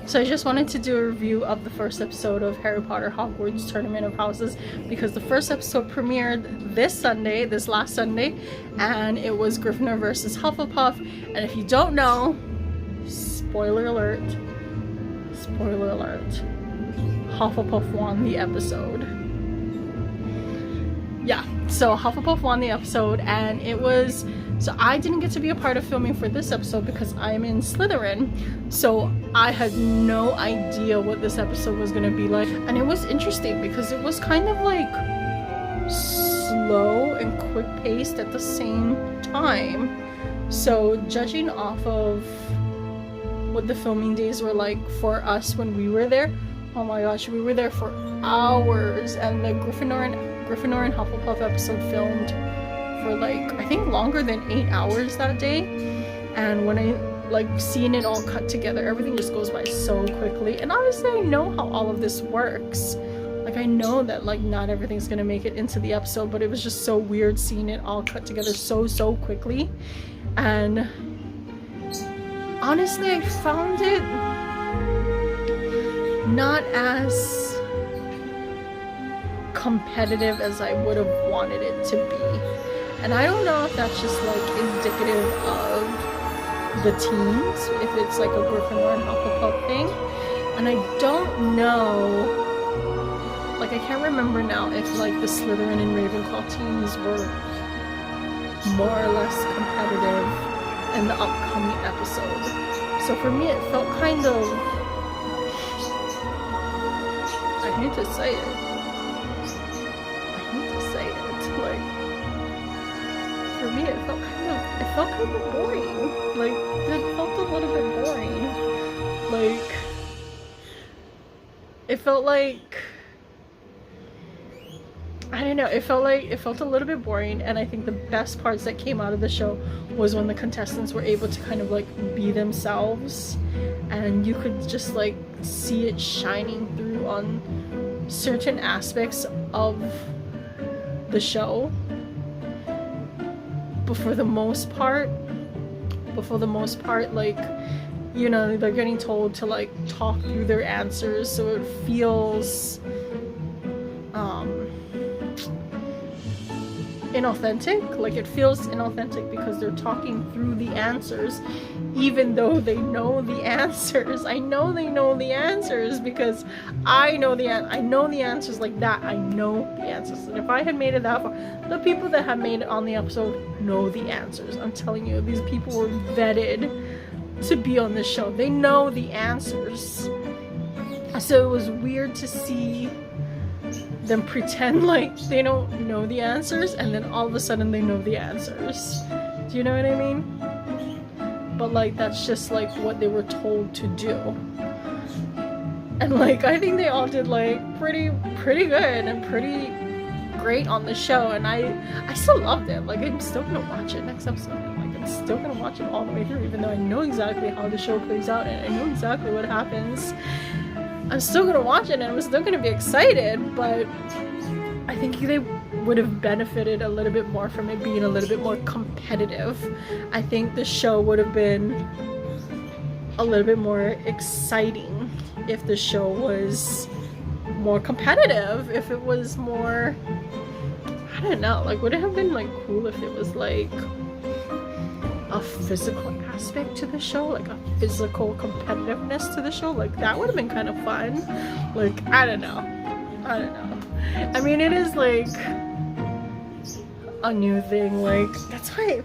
So I just wanted to do a review of the first episode of Harry Potter Hogwarts Tournament of Houses, because the first episode premiered this last Sunday, and it was Gryffindor versus Hufflepuff. And if you don't know, spoiler alert, Hufflepuff won the episode. Yeah, so Hufflepuff won the episode, and it was... So I didn't get to be a part of filming for this episode because I'm in Slytherin, so I had no idea what this episode was gonna be like. And it was interesting because it was kind of like slow and quick-paced at the same time. So judging off of what the filming days were like for us when we were there, oh my gosh, we were there for hours. And the Gryffindor and Hufflepuff episode filmed for like, I think longer than 8 hours that day. And when I like seeing it all cut together, everything just goes by so quickly. And obviously I know how all of this works. Like I know that like not everything's gonna make it into the episode, but it was just so weird seeing it all cut together so quickly. And honestly, I found it not as competitive as I would have wanted it to be. And I don't know if that's just like indicative of the teams, if it's like a Gryffindor and Hufflepuff thing. And I don't know, like I can't remember now if like the Slytherin and Ravenclaw teams were more or less competitive in the upcoming episode. So for me it felt kind of, I hate to say it, like, for me it felt kind of boring. Like it felt a little bit boring. Like it felt like, I don't know, it felt a little bit boring. And I think the best parts that came out of the show was when the contestants were able to kind of like be themselves, and you could just like see it shining through on certain aspects of the show. But for the most part, like, you know, they're getting told to like talk through their answers, so it feels inauthentic. Like it feels inauthentic because they're talking through the answers even though they know the answers. I know they know the answers because I know the answers like that. I know the answers. And if I had made it that far, the people that have made it on the episode know the answers. I'm telling you, these people were vetted to be on this show. They know the answers. So it was weird to see them pretend like they don't know the answers, and then all of a sudden they know the answers. Do you know what I mean? But like that's just like what they were told to do. And like I think they all did like pretty good and pretty great on the show, and I still loved it. Like I'm still gonna watch it next episode. Like I'm still gonna watch it all the way through, even though I know exactly how the show plays out and I know exactly what happens. I'm still gonna watch it and I'm still gonna be excited, but I think they would have benefited a little bit more from it being a little bit more competitive. I think the show would have been a little bit more exciting if the show was more competitive, if it was more, I don't know, like would it have been like cool if it was like a physical aspect to the show, like a physical competitiveness to the show? Like that would have been kind of fun. Like I don't know. I mean, it is like a new thing. Like that's why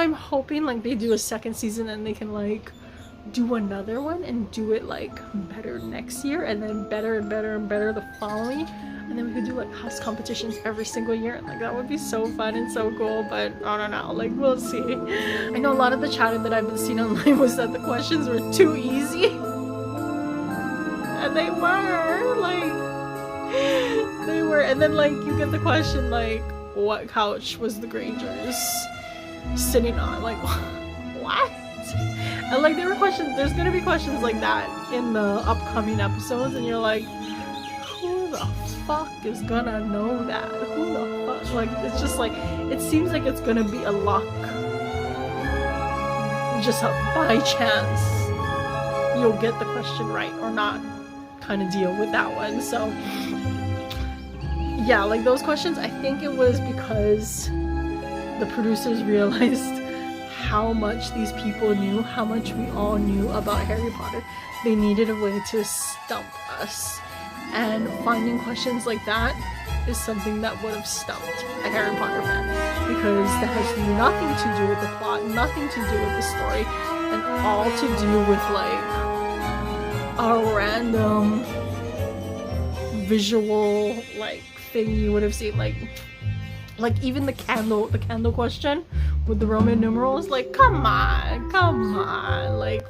I'm hoping like they do a second season and they can like do another one and do it like better next year, and then better and better and better the following, and then we could do like house competitions every single year. Like that would be so fun and so cool. But I don't know, like we'll see. I know a lot of the chatting that I've been seeing online was that the questions were too easy, and they were, and then like you get the question like, what couch was the Grangers sitting on? Like what? And like there were questions, there's gonna be questions like that in the upcoming episodes, and you're like, who the fuck is gonna know that? Who the fuck? Like it's just like, it seems like it's gonna be a luck, just a by chance, you'll get the question right or not kind of deal with that one. So yeah, like those questions, I think it was because the producers realized how much these people knew, how much we all knew about Harry Potter. They needed a way to stump us, and finding questions like that is something that would have stumped a Harry Potter fan, because that has nothing to do with the plot, nothing to do with the story, and all to do with like a random visual like thing you would have seen, like even the candle question with the Roman numerals, like come on, like.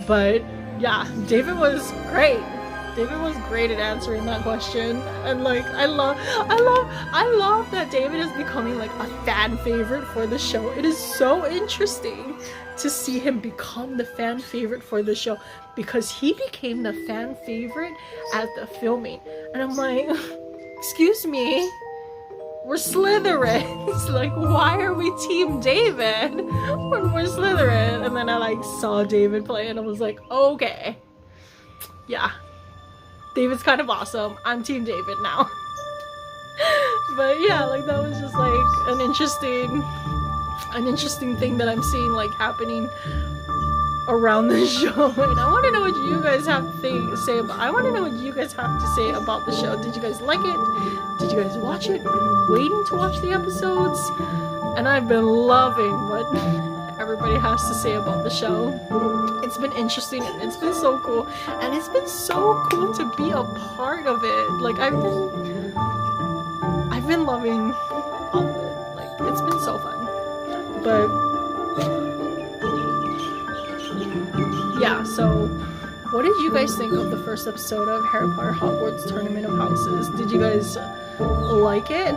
But yeah, David was great. David was great at answering that question, and like I love that David is becoming like a fan favorite for the show. It is so interesting to see him become the fan favorite for the show, because he became the fan favorite at the filming, and I'm like, excuse me, we're Slytherins. Like, why are we Team David when we're Slytherin? And then I like saw David play and I was like, okay, yeah, David's kind of awesome. I'm Team David now. But yeah, like that was just like an interesting thing that I'm seeing like happening around the show, and I want to know what you guys have to say about. I want to know what you guys have to say about the show. Did you guys like it? Did you guys watch it? Were you waiting to watch the episodes? And I've been loving what everybody has to say about the show. It's been interesting, and it's been so cool, and it's been so cool to be a part of it. Like I've been loving all of it. Like it's been so fun. But yeah, so what did you guys think of the first episode of Harry Potter Hogwarts Tournament of Houses? Did you guys like it?